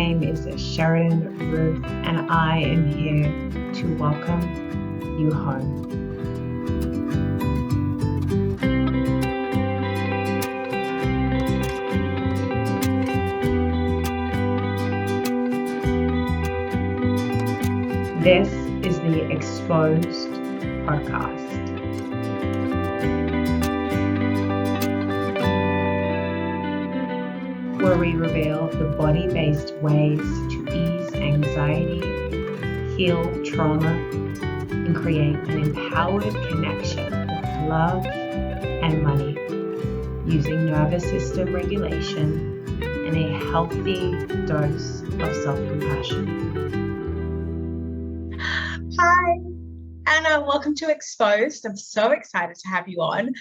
name is Sheridan Ruth, and I am here to welcome you home. This is the Exposed podcast. Where we reveal the body-based ways to ease anxiety, heal trauma, and create an empowered connection with love and money using nervous system regulation and a healthy dose of self-compassion. Hi, Anna, welcome to Exposed. I'm so excited to have you on.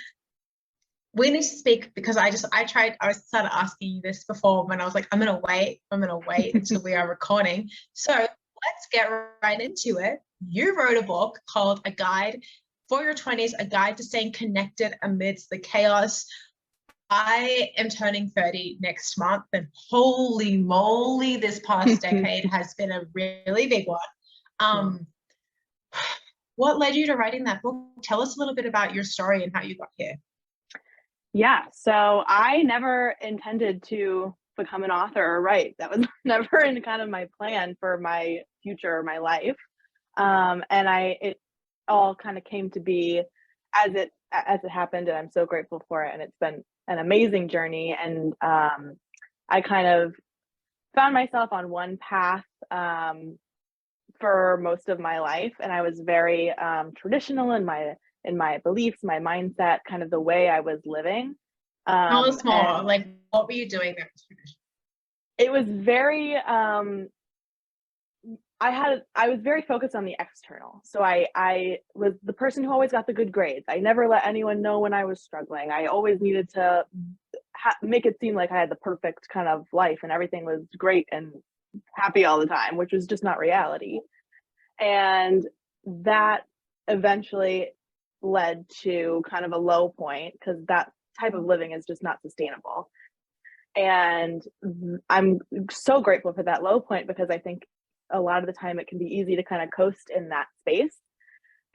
We need to speak because I started asking you this before when I was like, I'm gonna wait until we are recording. So let's get right into it. You wrote a book called A Guide for Your 20s, A Guide to Staying Connected Amidst the Chaos. I am turning 30 next month, and holy moly, this past decade has been a really big one. What led you to writing that book? Tell us a little bit about your story and how you got here. Yeah, so I never intended to become an author or write. That was never in kind of my plan for my future or my life. It all kind of came to be as it happened, and I'm so grateful for it. And it's been an amazing journey. And I kind of found myself on one path for most of my life, and I was very traditional in my beliefs, my mindset, kind of the way I was living. Tell us more. Like, what were you doing that was traditional? It was very I was very focused on the external. So I was the person who always got the good grades. I never let anyone know when I was struggling. I always needed to make it seem like I had the perfect kind of life and everything was great and happy all the time, which was just not reality. And that eventually led to kind of a low point because that type of living is just not sustainable. And I'm so grateful for that low point because I think a lot of the time it can be easy to kind of coast in that space.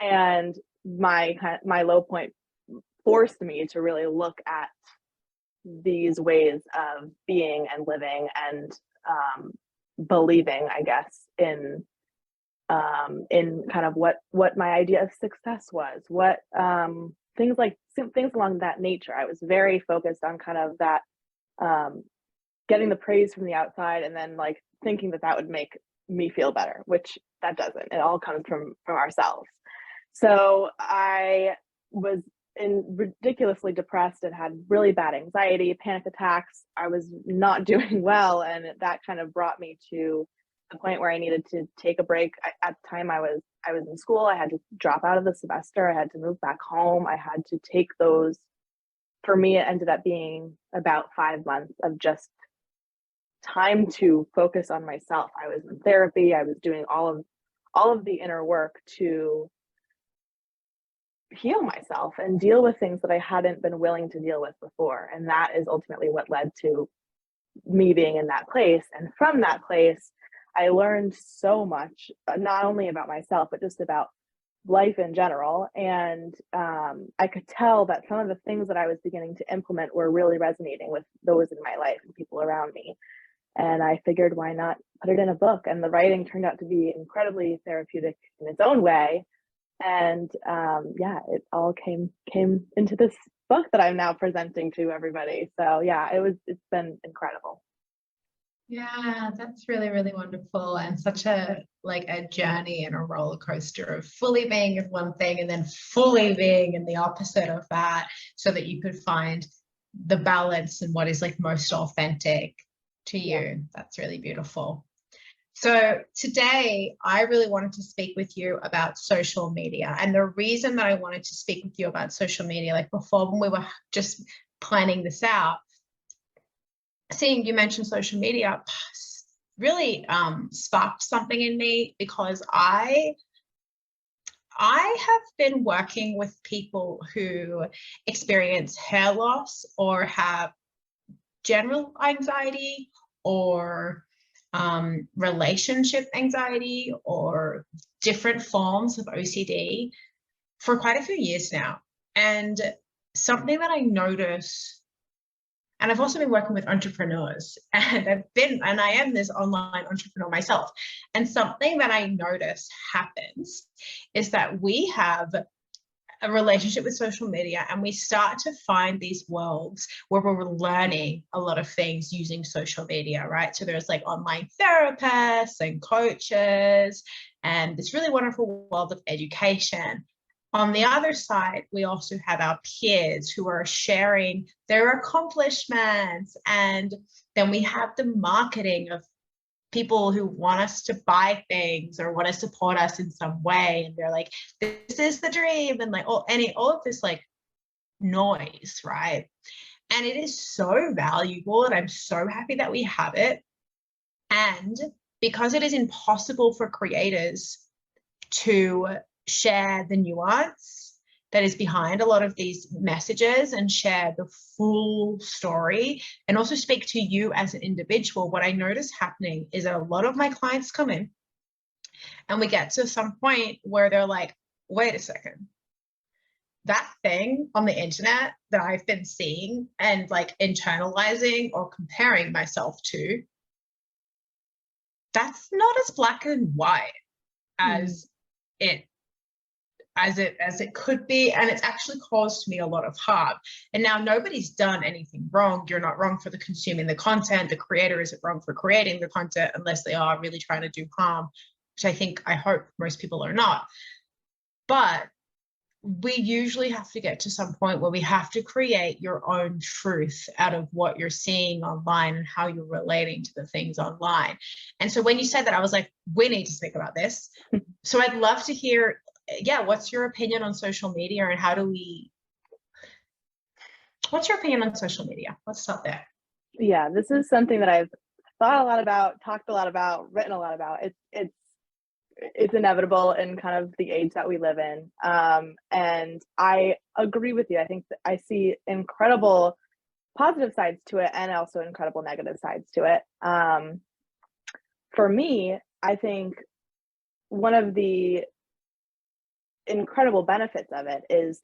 And my low point forced me to really look at these ways of being and living and believing, I guess, in kind of what my idea of success was, what things along that nature. I was very focused on kind of that getting the praise from the outside and then like thinking that would make me feel better, which that doesn't. It all comes from ourselves. So I was ridiculously depressed and had really bad anxiety, panic attacks. I was not doing well, and that kind of brought me to the point where I needed to take a break. At the time I was in school. I had to drop out of the semester. I had to move back home. I had to take those. For me, it ended up being about 5 months of just time to focus on myself. I was in therapy. I was doing all of the inner work to heal myself and deal with things that I hadn't been willing to deal with before. And that is ultimately what led to me being in that place. And from that place, I learned so much, not only about myself, but just about life in general. And I could tell that some of the things that I was beginning to implement were really resonating with those in my life and people around me. And I figured, why not put it in a book? And the writing turned out to be incredibly therapeutic in its own way. And it all came into this book that I'm now presenting to everybody. So yeah, it's been incredible. Yeah, that's really, really wonderful, and such a journey and a roller coaster of fully being in one thing and then fully being in the opposite of that, so that you could find the balance and what is like most authentic to you. Yeah. That's really beautiful. So today I really wanted to speak with you about social media, and the reason that I wanted to speak with you about social media, like before when we were just planning this out, seeing you mention social media really sparked something in me, because I have been working with people who experience hair loss or have general anxiety or relationship anxiety or different forms of OCD for quite a few years now. And something that I notice, and I've also been working with entrepreneurs, and I am this online entrepreneur myself. And something that I notice happens is that we have a relationship with social media, and we start to find these worlds where we're learning a lot of things using social media, right? So there's like online therapists and coaches, and this really wonderful world of education. On the other side, we also have our peers who are sharing their accomplishments, and then we have the marketing of people who want us to buy things or want to support us in some way, and they're like, this is the dream, and like all of this like noise, right? And it is so valuable, and I'm so happy that we have it. And because it is impossible for creators to share the nuance that is behind a lot of these messages and share the full story and also speak to you as an individual, what I notice happening is that a lot of my clients come in and we get to some point where they're like, wait a second, that thing on the internet that I've been seeing and like internalizing or comparing myself to, that's not as black and white as it could be, and it's actually caused me a lot of harm. And now nobody's done anything wrong. You're not wrong for consuming the content. The creator isn't wrong for creating the content unless they are really trying to do harm, which I hope most people are not. But we usually have to get to some point where we have to create your own truth out of what you're seeing online and how you're relating to the things online. And so when you said that, I was like, we need to speak about this. So I'd love to hear, what's your opinion on social media, and what's your opinion on social media? Let's start there. Yeah, this is something that I've thought a lot about, talked a lot about, written a lot about. It's inevitable in kind of the age that we live in. And I agree with you. I think that I see incredible positive sides to it and also incredible negative sides to it. For me, I think one of the incredible benefits of it is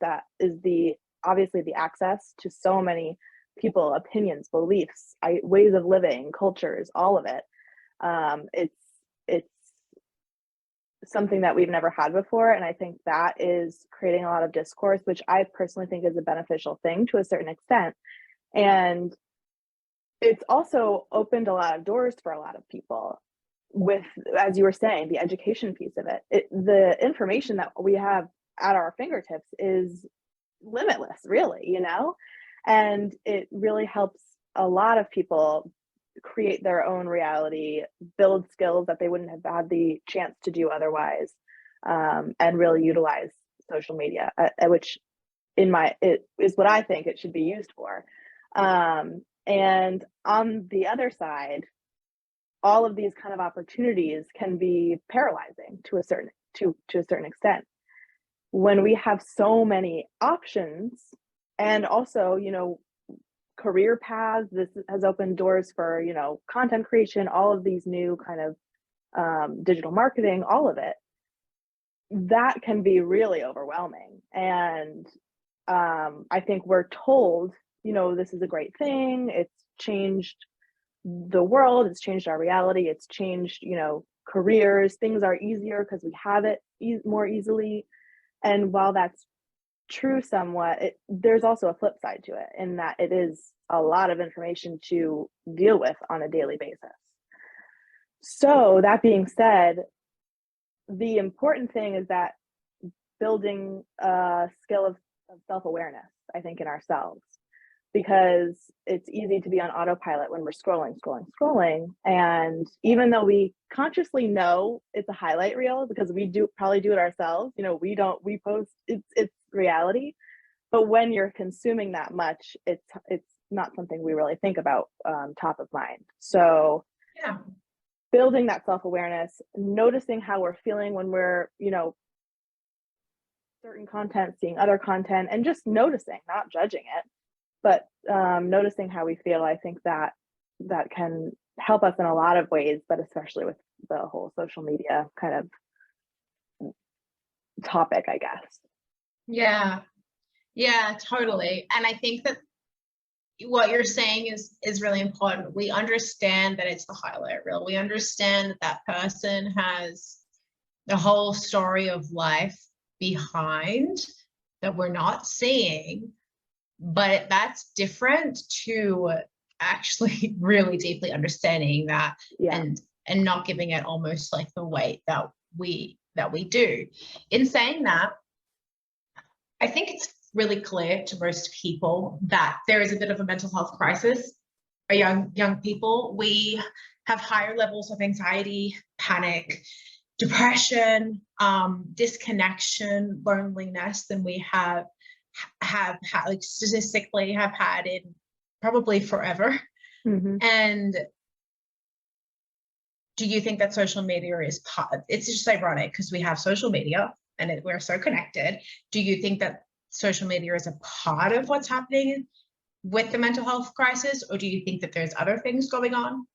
obviously the access to so many people, opinions, beliefs, ways of living, cultures, all of it. It's something that we've never had before, and I think that is creating a lot of discourse, which I personally think is a beneficial thing to a certain extent. And it's also opened a lot of doors for a lot of people with, as you were saying, the education piece of it. The information that we have at our fingertips is limitless, really, and it really helps a lot of people create their own reality, build skills that they wouldn't have had the chance to do otherwise, and really utilize social media, which it is what I think it should be used for. And on the other side, all of these kind of opportunities can be paralyzing to a certain extent. When we have so many options, and also, career paths, this has opened doors for, content creation, all of these new kind of digital marketing, all of it, that can be really overwhelming. And I think we're told, this is a great thing. It's changed the world. It's changed our reality. It's changed, careers. Things are easier because we have it more easily. And while that's true somewhat, there's also a flip side to it, in that it is a lot of information to deal with on a daily basis. So that being said, the important thing is that building a skill of self-awareness, I think, in ourselves, because it's easy to be on autopilot when we're scrolling. And even though we consciously know it's a highlight reel, because we probably do it ourselves, we post, it's reality. But when you're consuming that much, it's not something we really think about top of mind. So yeah, building that self-awareness, noticing how we're feeling when we're, certain content, seeing other content, and just noticing, not judging it, but noticing how we feel. I think that can help us in a lot of ways, but especially with the whole social media kind of topic, I guess. Yeah, totally. And I think that what you're saying is really important. We understand that it's the highlight reel. We understand that that person has the whole story of life behind that we're not seeing, but that's different to actually really deeply understanding that, and not giving it almost like the weight that we do. In saying that, I think it's really clear to most people that there is a bit of a mental health crisis for young people. We have higher levels of anxiety, panic, depression, disconnection, loneliness than we have had, like statistically have had in probably forever. And do you think that social media is part? It's just ironic because we have social media and we're so connected. Do you think that social media is a part of what's happening with the mental health crisis, or do you think that there's other things going on?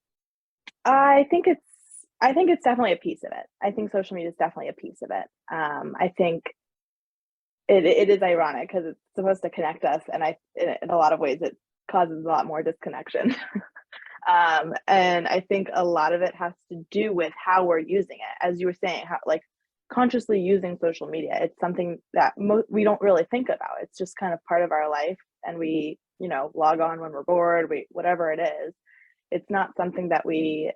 I think it's definitely a piece of it. I think social media is definitely a piece of it. I think it is ironic because it's supposed to connect us, and in a lot of ways it causes a lot more disconnection. And I think a lot of it has to do with how we're using it, as you were saying, how like consciously using social media. It's something that we don't really think about. It's just kind of part of our life, and we, log on when we're bored, whatever it is. It's not something that we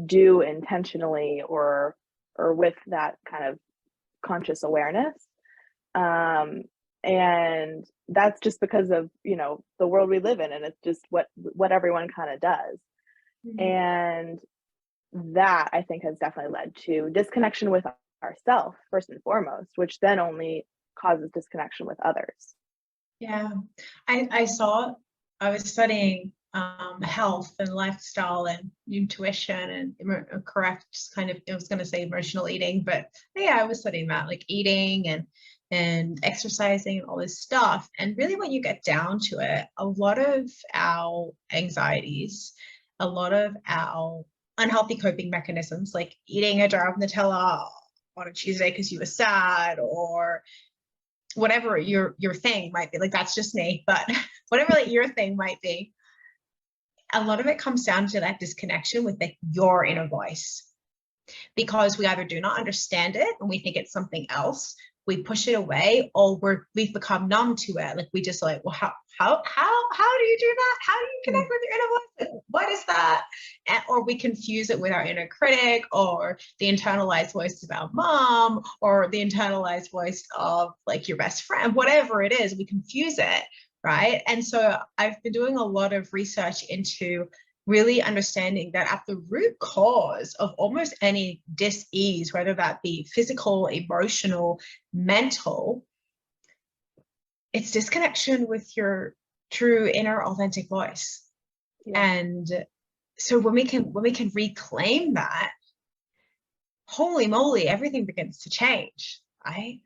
do intentionally or with that kind of conscious awareness. And that's just because of, the world we live in, and it's just what everyone kind of does. And that, I think, has definitely led to disconnection with ourselves first and foremost, which then only causes disconnection with others. Yeah, I was studying health and lifestyle and intuition and correct kind of, I was going to say emotional eating, but yeah, I was studying that, like eating and exercising and all this stuff. And really, when you get down to it, a lot of our anxieties, a lot of our unhealthy coping mechanisms, like eating a jar of Nutella on a Tuesday because you were sad, or whatever your thing might be, like that's just me, but whatever like your thing might be, a lot of it comes down to that disconnection with your inner voice, because we either do not understand it and we think it's something else, we push it away, or we've become numb to it. Like we just like, well, how do you do that? How do you connect with your inner voice? Like, what is that? Or we confuse it with our inner critic, or the internalized voice of our mom, or the internalized voice of like your best friend, whatever it is, we confuse it, right? And so I've been doing a lot of research into really understanding that at the root cause of almost any dis-ease, whether that be physical, emotional, mental, it's disconnection with your true inner authentic voice. And so when we can reclaim that, holy moly, everything begins to change, right?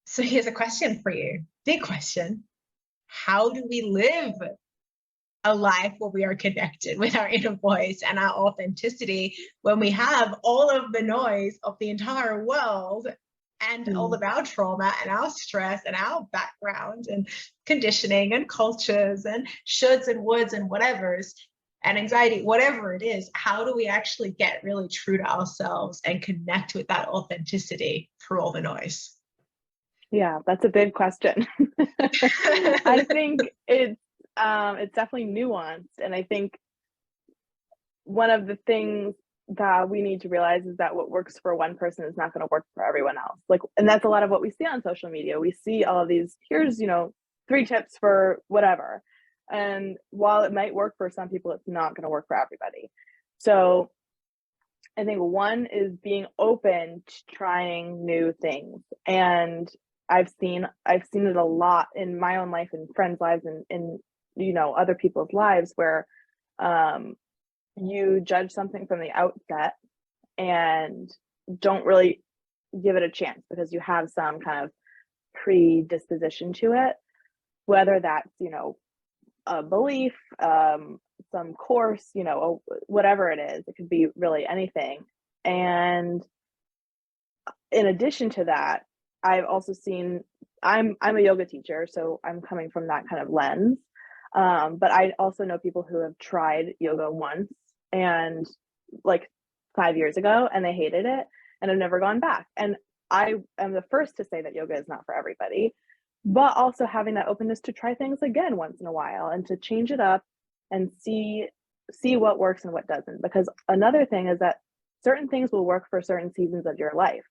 So here's a question for you, big question. How do we live a life where we are connected with our inner voice and our authenticity when we have all of the noise of the entire world and all of our trauma and our stress and our background and conditioning and cultures and shoulds and woulds and whatevers and anxiety, whatever it is? How do we actually get really true to ourselves and connect with that authenticity through all the noise? Yeah, that's a big question. I think it's definitely nuanced. And I think one of the things that we need to realize is that what works for one person is not going to work for everyone else. Like, and that's a lot of what we see on social media. We see all of these, here's, 3 tips for whatever. And while it might work for some people, it's not going to work for everybody. So I think one is being open to trying new things. And I've seen it a lot in my own life and friends' lives and in other people's lives where you judge something from the outset and don't really give it a chance because you have some kind of predisposition to it, whether that's a belief, some course, you know, whatever it is. It could be really anything. And in addition to that, I've also seen, I'm a yoga teacher, so I'm coming from that kind of lens. But I also know people who have tried yoga once and like 5 years ago, and they hated it and have never gone back. And I am the first to say that yoga is not for everybody, but also having that openness to try things again once in a while and to change it up and see what works and what doesn't. Because another thing is that certain things will work for certain seasons of your life.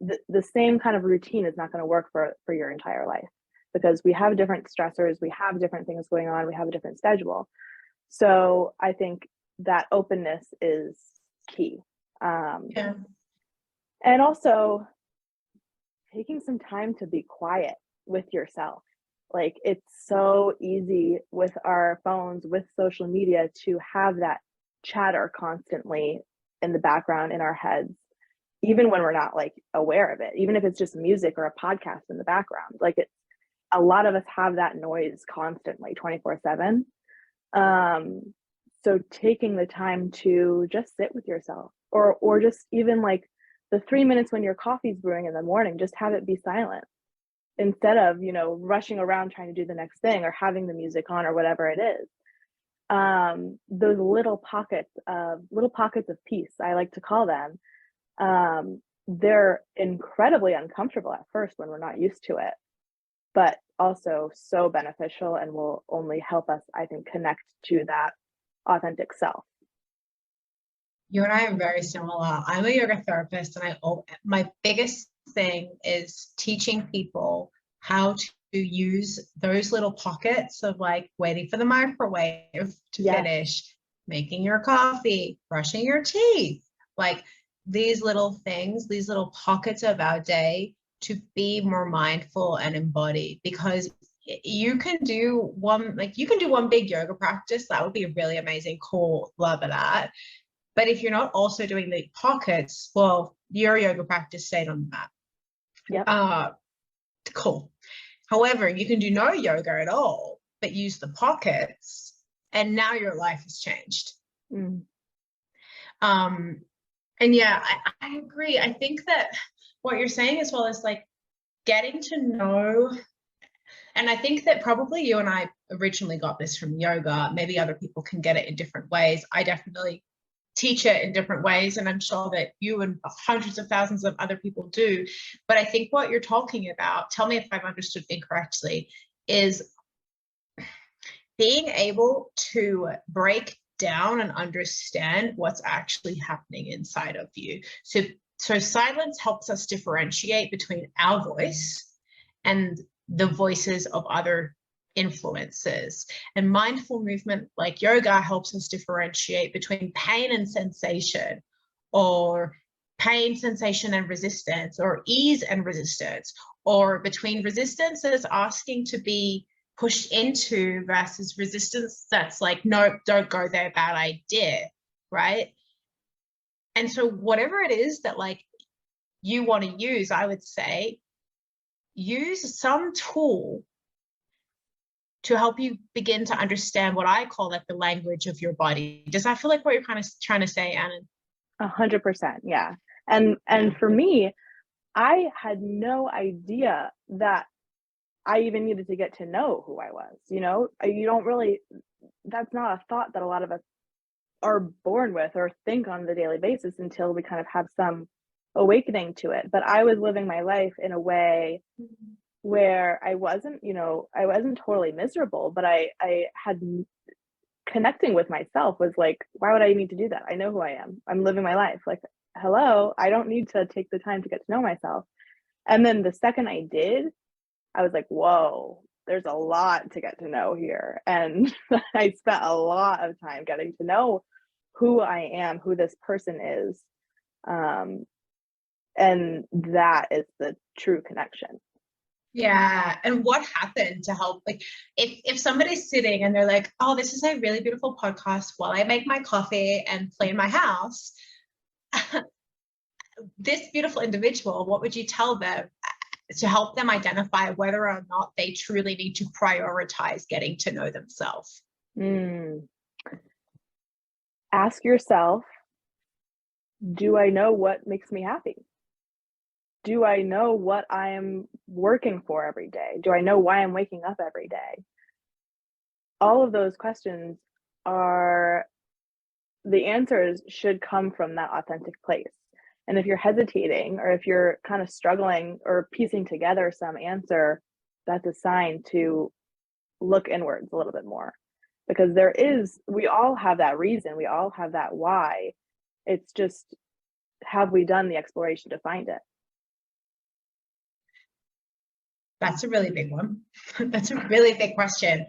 The same kind of routine is not going to work for your entire life, because we have different stressors, we have different things going on, we have a different schedule. So I think that openness is key. Yeah. And also taking some time to be quiet with yourself. Like, it's so easy with our phones, with social media, to have that chatter constantly in the background in our heads, even when we're not like aware of it, even if it's just music or a podcast in the background. Like, it's, a lot of us have that noise constantly 24/7. So taking the time to just sit with yourself, or just even like the 3 minutes when your coffee's brewing in the morning, just have it be silent instead of, you know, rushing around trying to do the next thing or having the music on or whatever it is. Those little pockets of peace, I like to call them, they're incredibly uncomfortable at first when we're not used to it, but also so beneficial and will only help us, I think, connect to that authentic self. You and I are very similar. I'm a yoga therapist, and my biggest thing is teaching people how to use those little pockets of like waiting for the microwave to finish, making your coffee, brushing your teeth, like these little things, these little pockets of our day, to be more mindful and embodied. Because you can do one big yoga practice. That would be really amazing, cool, love of that. But if you're not also doing the pockets, well, your yoga practice stayed on the mat. Yep. Cool. However, you can do no yoga at all, but use the pockets, and now your life has changed. Mm. And yeah, I agree. I think that what you're saying as well is like getting to know, and I think that probably you and I originally got this from yoga. Maybe other people can get it in different ways. I definitely teach it in different ways, and I'm sure that you and hundreds of thousands of other people do. But I think what you're talking about, tell me if I've understood incorrectly, is being able to break down and understand what's actually happening inside of you. So silence helps us differentiate between our voice and the voices of other influences. And mindful movement like yoga helps us differentiate between pain and sensation, or pain, sensation, and resistance, or ease and resistance, or between resistance that is asking to be pushed into versus resistance that's like, no, don't go there, bad idea, right? And so whatever it is that like you want to use, I would say use some tool to help you begin to understand what I call like the language of your body. Does that feel like what you're kind of trying to say, Anna? 100%, yeah. And for me, I had no idea that I even needed to get to know who I was. You know, you don't really, that's not a thought that a lot of us are born with or think on the daily basis until we kind of have some awakening to it. But I was living my life in a way where I wasn't, you know, I wasn't totally miserable, but I had, connecting with myself was like, why would I need to do that? I know who I am. I'm living my life. Like, hello, I don't need to take the time to get to know myself. And then the second I did, I was like, whoa, there's a lot to get to know here. And I spent a lot of time getting to know who I am, who this person is. And that is the true connection. Yeah. And what happened to help? Like if somebody's sitting and they're like, oh, this is a really beautiful podcast while I make my coffee and clean my house, this beautiful individual, what would you tell them to help them identify whether or not they truly need to prioritize getting to know themselves? ask yourself, do I know what makes me happy? Do I know what I am working for every day? Do I know why I'm waking up every day? All of those questions are, the answers should come from that authentic place. And if you're hesitating, or if you're kind of struggling or piecing together some answer, that's a sign to look inwards a little bit more. Because we all have that reason, we all have that why. It's just, have we done the exploration to find it? That's a really big one. That's a really big question.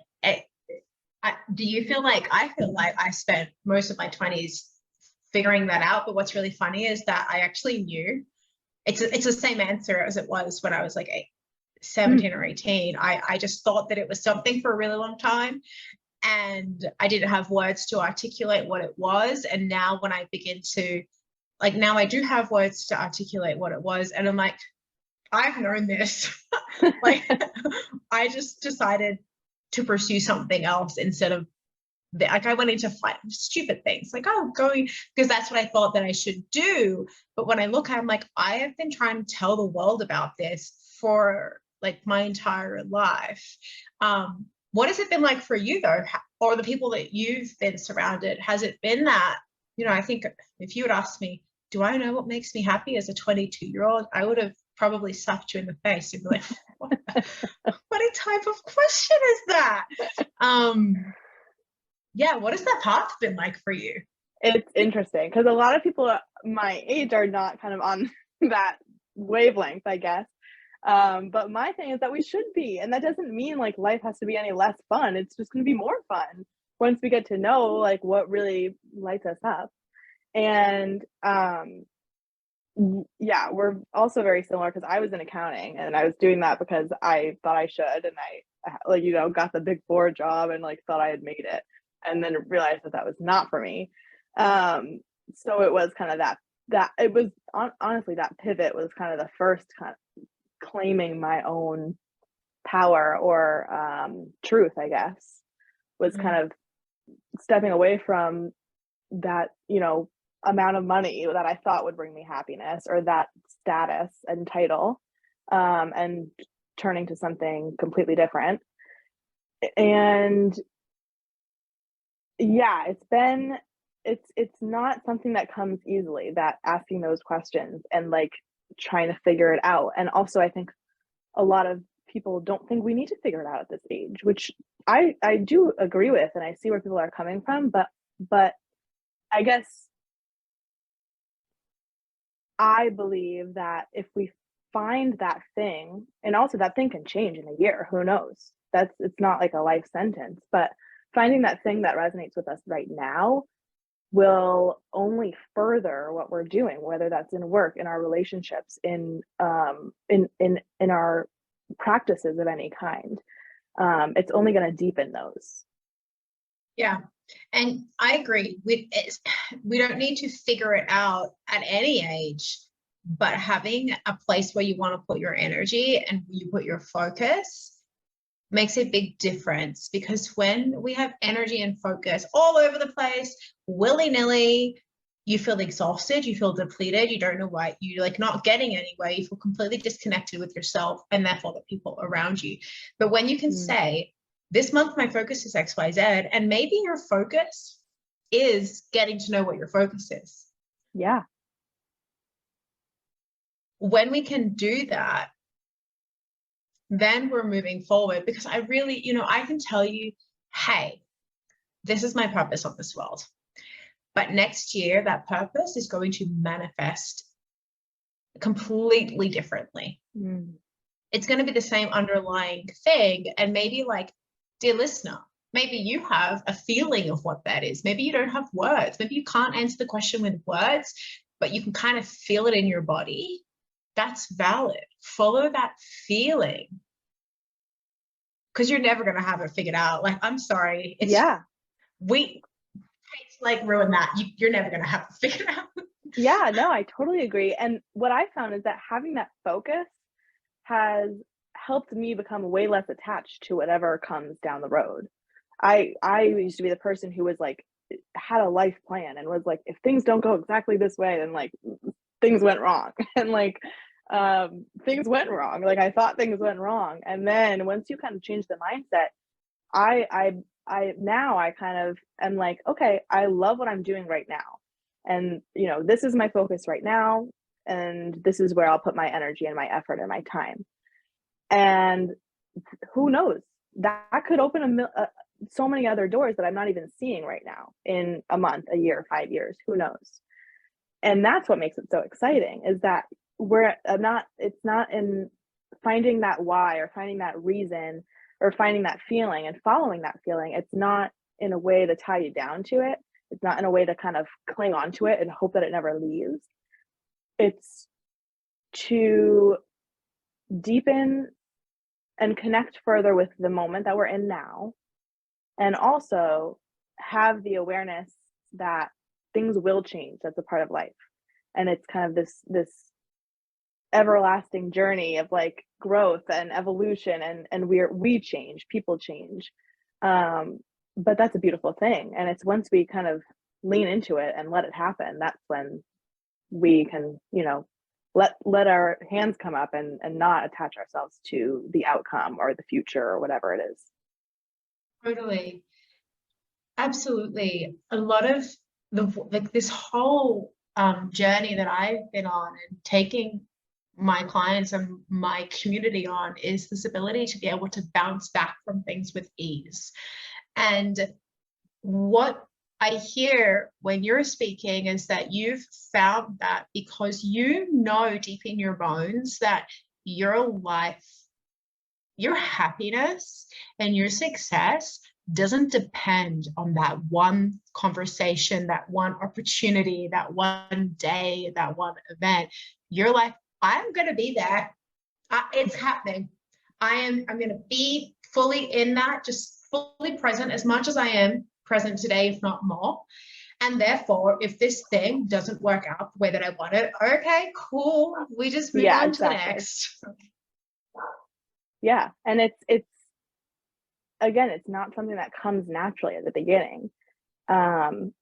Do you feel like, I feel like I spent most of my 20s figuring that out, but what's really funny is that I actually knew it's the same answer as it was when I was like 17 or 18. I just thought that it was something for a really long time, and I didn't have words to articulate what it was. And now when I begin to, like, now I do have words to articulate what it was, and I'm like, I've known this. Like, I just decided to pursue something else instead of, like, I went into stupid things, like, oh, going, because that's what I thought that I should do. But when I look at it, I'm like, I have been trying to tell the world about this for like my entire life. What has it been like for you though, or the people that you've been surrounded? Has it been that, I think if you had asked me, do I know what makes me happy as a 22-year-old, I would have probably slapped you in the face and be like, what type of question is that? Yeah, what has that path been like for you? It's interesting because a lot of people my age are not kind of on that wavelength, I guess. But my thing is that we should be, and that doesn't mean like life has to be any less fun. It's just going to be more fun once we get to know like what really lights us up. And yeah, we're also very similar because I was in accounting and I was doing that because I thought I should, and I like, got the Big Four job and like thought I had made it, and then realized that was not for me. So it was kind of that it was honestly, that pivot was kind of the first kind of claiming my own power or truth, I guess, was kind of stepping away from that, amount of money that I thought would bring me happiness, or that status and title, and turning to something completely different. And yeah, it's not something that comes easily, that asking those questions and like trying to figure it out. And also I think a lot of people don't think we need to figure it out at this age, which I do agree with, and I see where people are coming from, but I guess I believe that if we find that thing, and also that thing can change in a year, who knows? It's not like a life sentence, but finding that thing that resonates with us right now will only further what we're doing, whether that's in work, in our relationships, in our practices of any kind. It's only going to deepen those. Yeah. And I agree with it. We don't need to figure it out at any age, but having a place where you want to put your energy and you put your focus makes a big difference. Because when we have energy and focus all over the place, willy-nilly, you feel exhausted, you feel depleted, you don't know why, you're like not getting anywhere, you feel completely disconnected with yourself and therefore the people around you. But when you can say, this month my focus is XYZ, and maybe your focus is getting to know what your focus is. Yeah. When we can do that, then we're moving forward. Because I really, I can tell you, hey, this is my purpose on this world. But next year, that purpose is going to manifest completely differently. It's going to be the same underlying thing. And maybe, like, dear listener, maybe you have a feeling of what that is. Maybe you don't have words. Maybe you can't answer the question with words, but you can kind of feel it in your body. That's valid. Follow that feeling. Because you're never going to have it figured out. Like, I'm sorry. Like, ruin that. You're never going to have it figured out. Yeah, no, I totally agree. And what I found is that having that focus has helped me become way less attached to whatever comes down the road. I used to be the person who was like had a life plan and was like, if things don't go exactly this way, then like things went wrong. And like things went wrong. Like I thought things went wrong. And then once you kind of change the mindset, I now I kind of am like, okay, I love what I'm doing right now. And, you know, this is my focus right now. And this is where I'll put my energy and my effort and my time. And who knows, that could open so many other doors that I'm not even seeing right now in a month, a year, 5 years, who knows? And that's what makes it so exciting, is that it's not in finding that why or finding that reason or finding that feeling and following that feeling. It's not in a way to tie you down to it. It's not in a way to kind of cling on to it and hope that it never leaves. It's to deepen and connect further with the moment that we're in now, and also have the awareness that things will change. That's a part of life. And it's kind of this everlasting journey of like growth and evolution, and we change, people change. But that's a beautiful thing. And it's once we kind of lean into it and let it happen, that's when we can, you know, let our hands come up and not attach ourselves to the outcome or the future or whatever it is. Totally. Absolutely. A lot of this whole journey that I've been on and taking my clients and my community on is this ability to be able to bounce back from things with ease. And what I hear when you're speaking is that you've found that because you know deep in your bones that your life, your happiness and your success doesn't depend on that one conversation, that one opportunity, that one day, that one event. You're like, I'm going to be there. It's happening. I'm going to be fully in that, just fully present as much as I am present today, if not more. And therefore, if this thing doesn't work out the way that I want it, okay, cool. We just move on to the next. Yeah. And it's again, it's not something that comes naturally at the beginning. And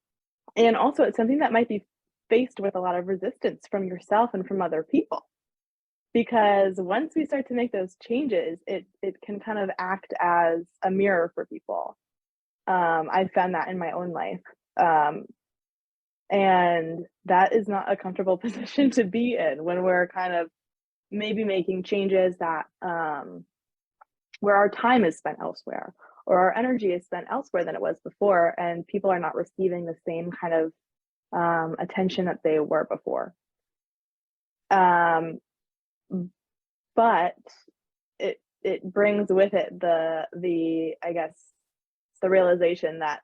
also it's something that might be faced with a lot of resistance from yourself and from other people. Because once we start to make those changes, it can kind of act as a mirror for people. I found that in my own life. And that is not a comfortable position to be in when we're kind of maybe making changes that where our time is spent elsewhere or our energy is spent elsewhere than it was before, and people are not receiving the same kind of attention that they were before. But it brings with it the I guess the realization that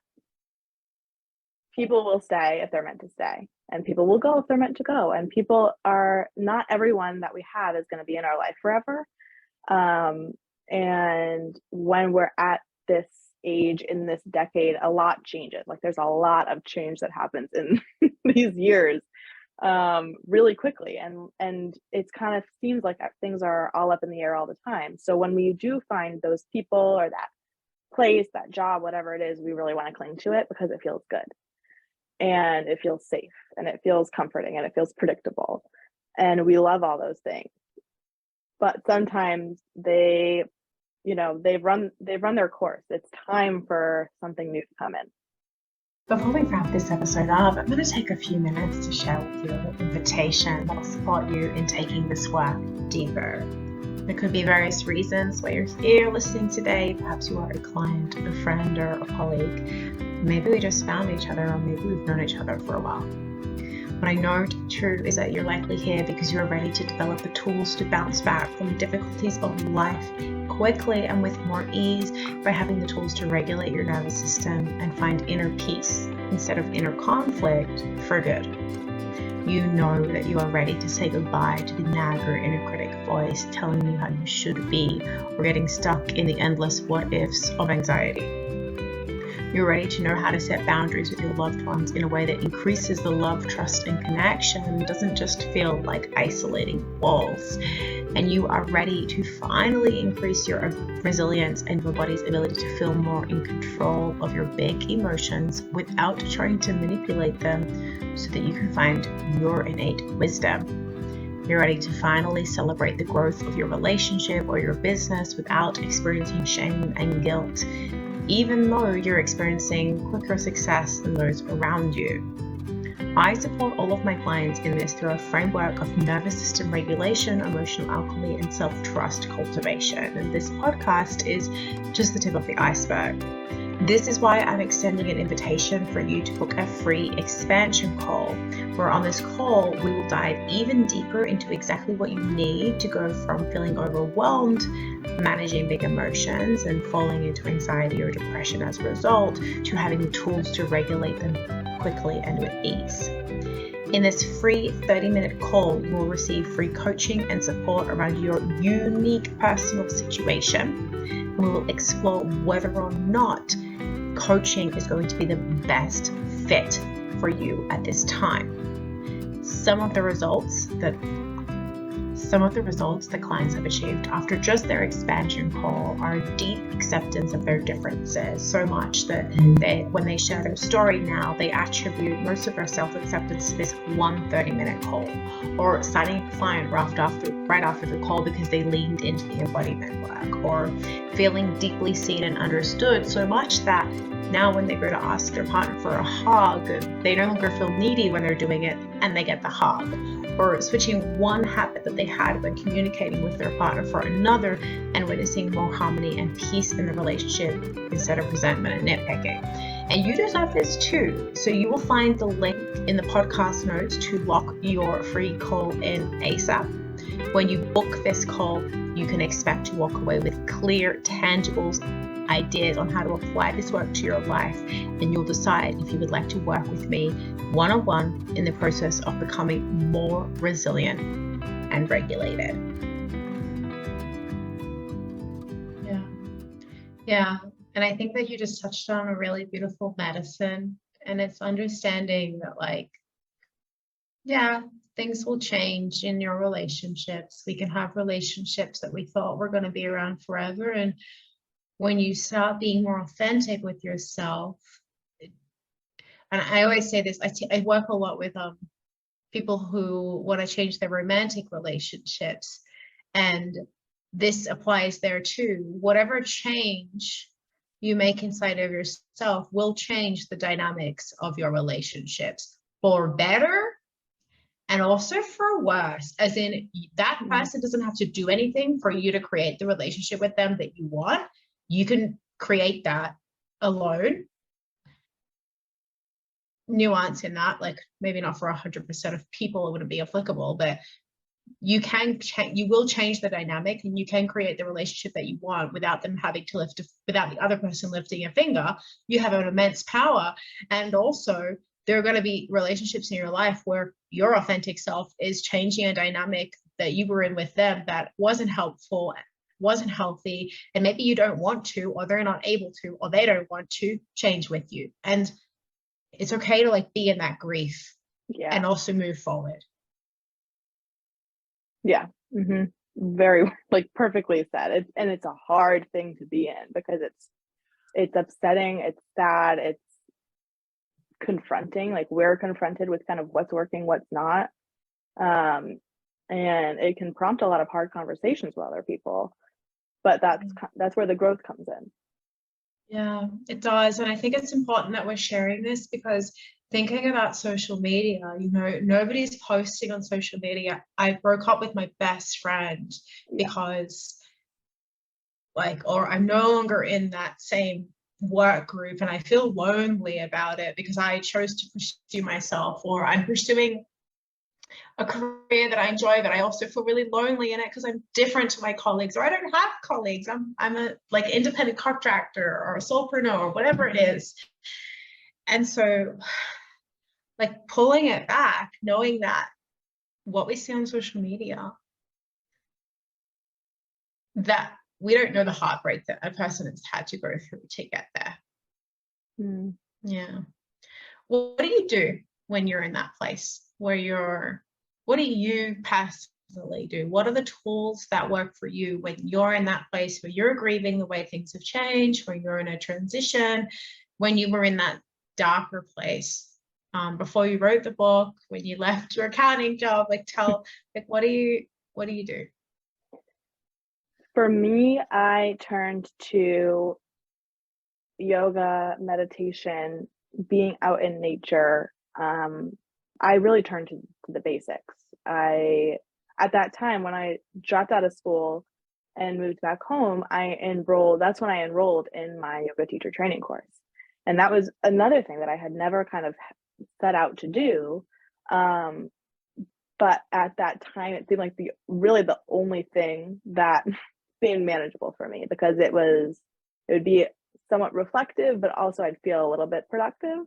people will stay if they're meant to stay, and people will go if they're meant to go, and people are not everyone that we have is going to be in our life forever. And when we're at this age in this decade, a lot changes. Like there's a lot of change that happens in these years really quickly, and it's kind of seems like things are all up in the air all the time. So when we do find those people or that place, that job, whatever it is, we really want to cling to it because it feels good and it feels safe and it feels comforting and it feels predictable, and we love all those things. But sometimes they've run their course. It's time for something new to come in. Before we wrap this episode up, I'm going to take a few minutes to share with you an invitation that will support you in taking this work deeper. There could be various reasons why you're here listening today. Perhaps you are a client, a friend, or a colleague. Maybe we just found each other, or maybe we've known each other for a while. What I know to be true is that you're likely here because you're ready to develop the tools to bounce back from the difficulties of life quickly and with more ease by having the tools to regulate your nervous system and find inner peace instead of inner conflict for good. You know that you are ready to say goodbye to the nag or inner critic voice telling you how you should be or getting stuck in the endless what ifs of anxiety. You're ready to know how to set boundaries with your loved ones in a way that increases the love, trust, and connection and doesn't just feel like isolating walls. And you are ready to finally increase your resilience and your body's ability to feel more in control of your big emotions without trying to manipulate them, so that you can find your innate wisdom. You're ready to finally celebrate the growth of your relationship or your business without experiencing shame and guilt, even though you're experiencing quicker success than those around you. I support all of my clients in this through a framework of nervous system regulation, emotional alchemy, and self-trust cultivation. And this podcast is just the tip of the iceberg. This is why I'm extending an invitation for you to book a free expansion call, where on this call, we will dive even deeper into exactly what you need to go from feeling overwhelmed, managing big emotions, and falling into anxiety or depression as a result, to having the tools to regulate them quickly and with ease. In this free 30-minute call, you will receive free coaching and support around your unique personal situation. And we will explore whether or not coaching is going to be the best fit for you at this time. Some of the results that clients have achieved after just their expansion call are deep acceptance of their differences, so much that when they share their story now, they attribute most of their self-acceptance to this one 30-minute call, or signing a client right after the call because they leaned into the embodiment work, or feeling deeply seen and understood so much that now when they go to ask their partner for a hug, they no longer feel needy when they're doing it and they get the hug. Or switching one habit that they had when communicating with their partner for another and witnessing more harmony and peace in the relationship instead of resentment and nitpicking. And you deserve this too. So you will find the link in the podcast notes to lock your free call in ASAP. When you book this call, you can expect to walk away with clear, tangible ideas on how to apply this work to your life, and you'll decide if you would like to work with me one-on-one in the process of becoming more resilient and regulated. Yeah. And I think that you just touched on a really beautiful medicine, and it's understanding that, things will change in your relationships. We can have relationships that we thought were going to be around forever, and when you start being more authentic with yourself, and I always say this, I work a lot with people who want to change their romantic relationships, and this applies there too. Whatever change you make inside of yourself will change the dynamics of your relationships for better and also for worse, as in that person doesn't have to do anything for you to create the relationship with them that you want. You can create that alone. Nuance in that, maybe not for 100% of people it wouldn't be applicable, but you will change the dynamic, and you can create the relationship that you want without them having to without the other person lifting a finger. You have an immense power. And also there are going to be relationships in your life where your authentic self is changing a dynamic that you were in with them that wasn't helpful, wasn't healthy, and maybe you don't want to, or they're not able to, or they don't want to change with you. And it's okay to be in that grief and also move forward. Yeah. Mm-hmm. Very perfectly said. It's a hard thing to be in because it's upsetting, it's sad, it's confronting. We're confronted with kind of what's working, what's not. And it can prompt a lot of hard conversations with other people, but that's where the growth comes in. Yeah, it does. And I think it's important that we're sharing this, because thinking about social media, nobody's posting on social media. I broke up with my best friend because or I'm no longer in that same work group and I feel lonely about it because I chose to pursue myself, or I'm pursuing a career that I enjoy, but I also feel really lonely in it because I'm different to my colleagues, or I don't have colleagues. I'm a independent contractor or a solopreneur or whatever it is. And so pulling it back, knowing that what we see on social media, that we don't know the heartbreak that a person has had to go through to get there. Yeah. Well, what do you do when you're in that place where what do you personally do? What are the tools that work for you when you're in that place where you're grieving the way things have changed, when you're in a transition, when you were in that darker place, before you wrote the book, when you left your accounting job? Like, what do you do? For me, I turned to yoga, meditation, being out in nature. I really turned to the basics. At that time, when I dropped out of school and moved back home, that's when I enrolled in my yoga teacher training course. And that was another thing that I had never kind of set out to do. But at that time, it seemed like really the only thing that seemed manageable for me, because it would be somewhat reflective, but also I'd feel a little bit productive.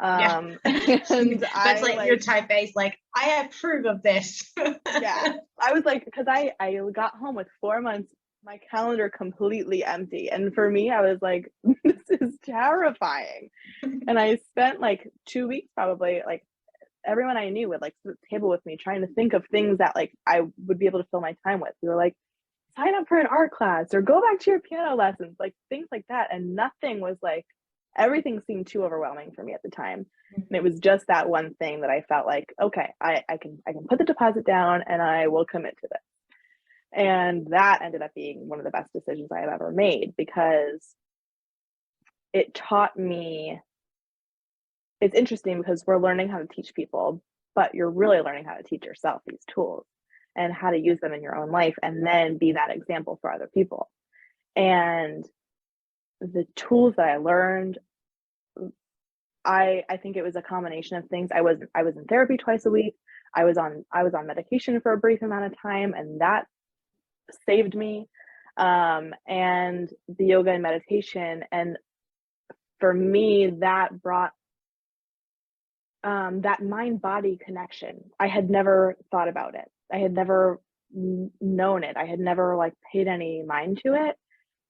Yeah. And that's like your type A, like, I approve of this. Yeah, I was like, because I got home with 4 months, my calendar completely empty, and for me, I was like, this is terrifying. And I spent like 2 weeks, probably, like, everyone I knew would like sit at the table with me trying to think of things that like I would be able to fill my time with. We were like, sign up for an art class or go back to your piano lessons, like things like that. And nothing was like, everything seemed too overwhelming for me at the time. And it was just that one thing that I felt like, okay, I can put the deposit down and I will commit to this. And that ended up being one of the best decisions I have ever made, because it taught me, it's interesting because we're learning how to teach people, but you're really learning how to teach yourself these tools and how to use them in your own life and then be that example for other people. And the tools that I learned, I think it was a combination of things. I was in therapy twice a week. I was on medication for a brief amount of time, and that saved me. And the yoga and meditation, and for me, that brought that mind-body connection. I had never thought about it. I had never known it. I had never like paid any mind to it.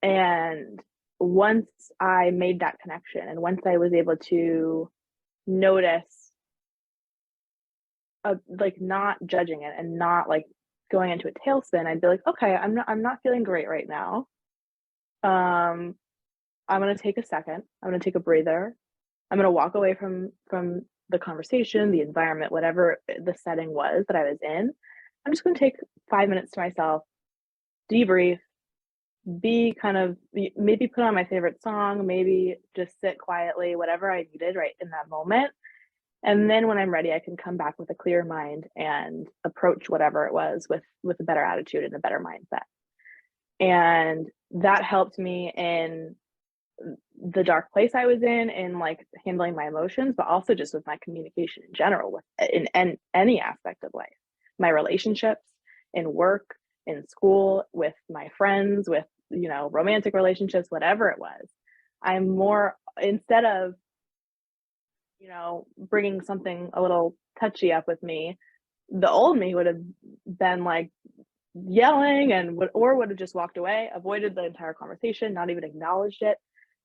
And once I made that connection, and once I was able to notice, like, not judging it and not like going into a tailspin, I'd be like, okay, I'm not feeling great right now. I'm gonna take a second. I'm gonna take a breather. I'm gonna walk away from the conversation, the environment, whatever the setting was that I was in. I'm just gonna take 5 minutes to myself, debrief, maybe put on my favorite song, maybe just sit quietly, whatever I needed right in that moment. And then when I'm ready, I can come back with a clear mind and approach whatever it was with a better attitude and a better mindset. And that helped me in the dark place I was in like handling my emotions, but also just with my communication in general, in any aspect of life, my relationships, in work, in school, with my friends, with, romantic relationships, whatever it was. I'm more, instead of, bringing something a little touchy up with me, the old me would have been like yelling or would have just walked away, avoided the entire conversation, not even acknowledged it.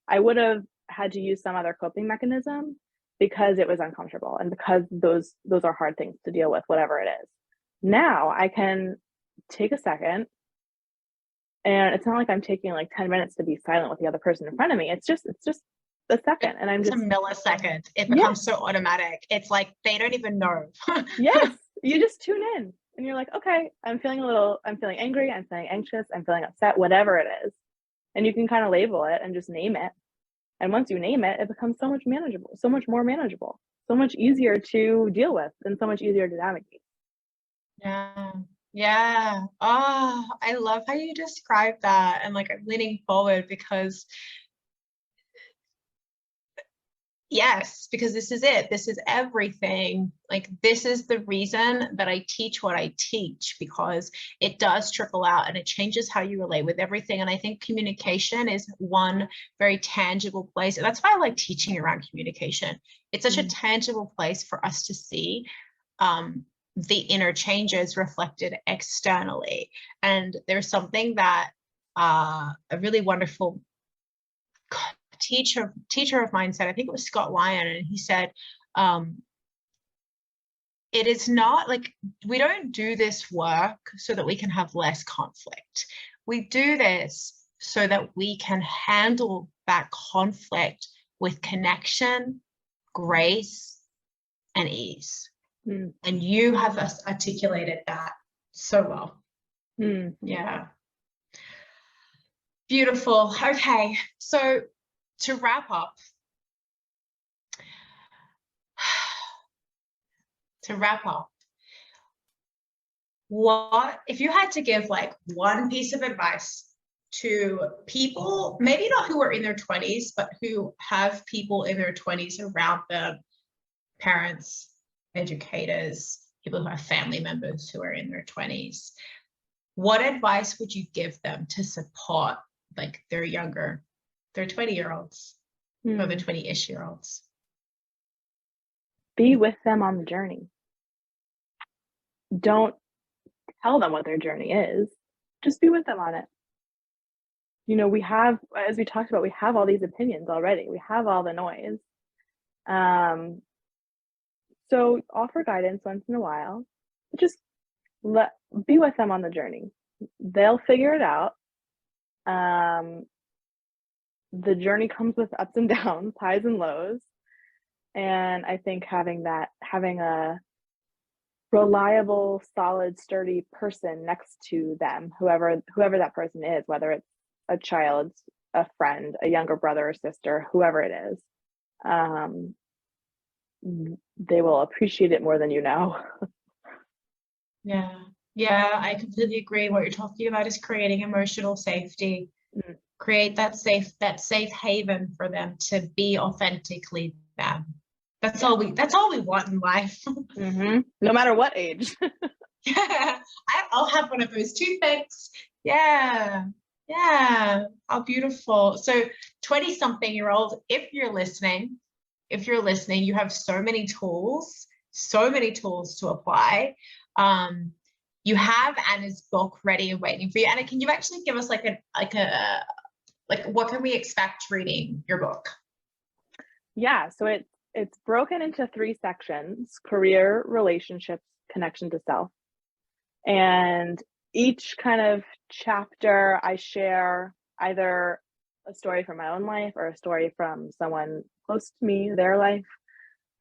I would have had to use some other coping mechanism because it was uncomfortable and because those are hard things to deal with, whatever it is. Now I can take a second, and it's not like I'm taking like 10 minutes to be silent with the other person in front of me. It's just a second, and it's a millisecond. It becomes so automatic. It's like they don't even know. Yes, you just tune in and you're like, okay, I'm feeling angry, I'm feeling anxious, I'm feeling upset, whatever it is. And you can kind of label it and just name it. And once you name it, it becomes so much more manageable, so much easier to deal with, and so much easier to navigate. Yeah. Oh, I love how you describe that. And like, I'm leaning forward because yes, because this is it. This is everything. Like, this is the reason that I teach what I teach, because it does trickle out and it changes how you relate with everything. And I think communication is one very tangible place. And that's why I like teaching around communication. It's such a tangible place for us to see the inner changes reflected externally. And there's something that a really wonderful teacher of mine said, I think it was Scott Lyon, and he said, it is not like, we don't do this work so that we can have less conflict. We do this so that we can handle that conflict with connection, grace, and ease. And you have articulated that so well. Yeah. Beautiful. Okay. So to wrap up, what if you had to give like one piece of advice to people, maybe not who are in their 20s, but who have people in their 20s around them, parents, educators, people who have family members who are in their 20s, what advice would you give them to support like their 20-year-olds or the 20-ish-year-olds? Be with them on the journey. Don't tell them what their journey is. Just be with them on it. You know, we have, as we talked about, we have all these opinions already. We have all the noise. So offer guidance once in a while. Just be with them on the journey. They'll figure it out. The journey comes with ups and downs, highs and lows. And I think having a reliable, solid, sturdy person next to them, whoever that person is, whether it's a child, a friend, a younger brother or sister, whoever it is, they will appreciate it more than you know. Yeah, I completely agree. What you're talking about is creating emotional safety. Create that safe haven for them to be authentically them. That's all we want in life. No matter what age. Yeah, I'll have one of those too, thanks. Yeah. How beautiful. So 20-something-year-old, if you're listening, you have so many tools to apply. You have Anna's book ready and waiting for you. Anna, can you actually give us like what can we expect reading your book? Yeah, so it's broken into 3 sections: career, relationships, connection to self. And each kind of chapter I share either a story from my own life or a story from someone close to me, their life.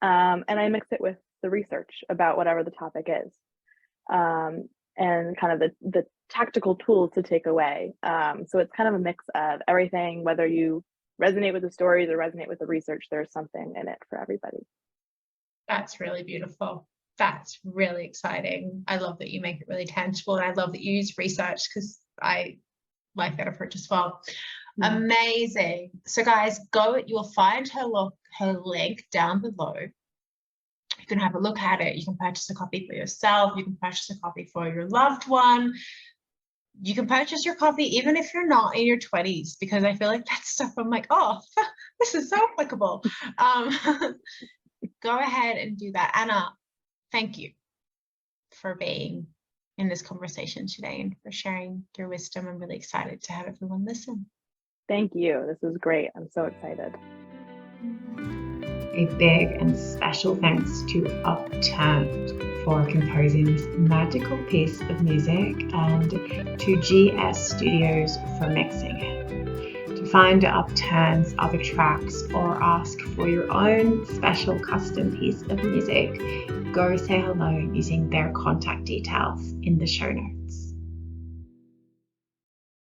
And I mix it with the research about whatever the topic is. And kind of the tactical tools to take away. So it's kind of a mix of everything, whether you resonate with the stories or resonate with the research, there's something in it for everybody. That's really beautiful. That's really exciting. I love that you make it really tangible, and I love that you use research because I like that approach as well. Amazing. So guys, you'll find her link down below. You can have a look at it. You can purchase a copy for yourself. You can purchase a copy for your loved one. You can purchase your copy even if you're not in your 20s, because I feel like that stuff, I'm like, oh, this is so applicable. Go ahead and do that. Anna, thank you for being in this conversation today and for sharing your wisdom. I'm really excited to have everyone listen. Thank you. This was great. I'm so excited. A big and special thanks to Upturned for composing this magical piece of music, and to GS Studios for mixing it. To find Upturned's other tracks or ask for your own special custom piece of music, go say hello using their contact details in the show notes.